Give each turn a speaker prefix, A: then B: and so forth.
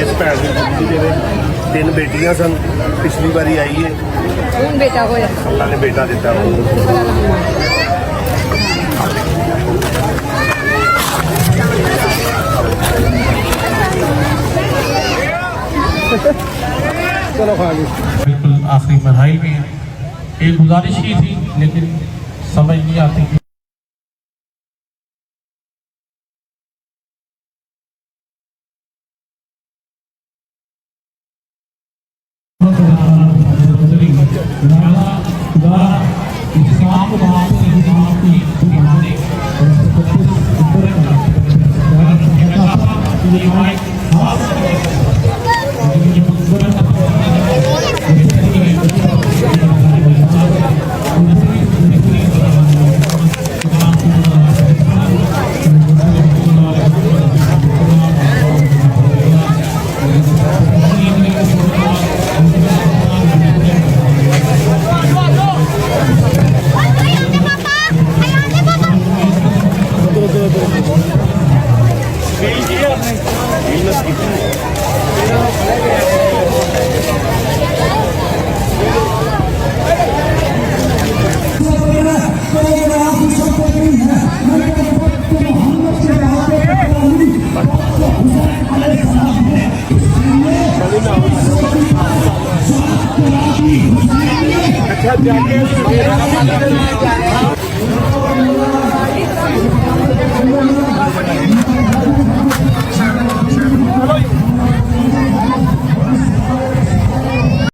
A: इस भैन जी 3 बेटियां सन। पिछली बारी आई है,
B: बेटा होया,
A: अल्लाह ने बेटा दिता। चलो खा ली।
C: बिल्कुल आखिरी मरहल में है। एक गुजारिश की थी लेकिन समझ नहीं आती थी।
A: अच्छा जाके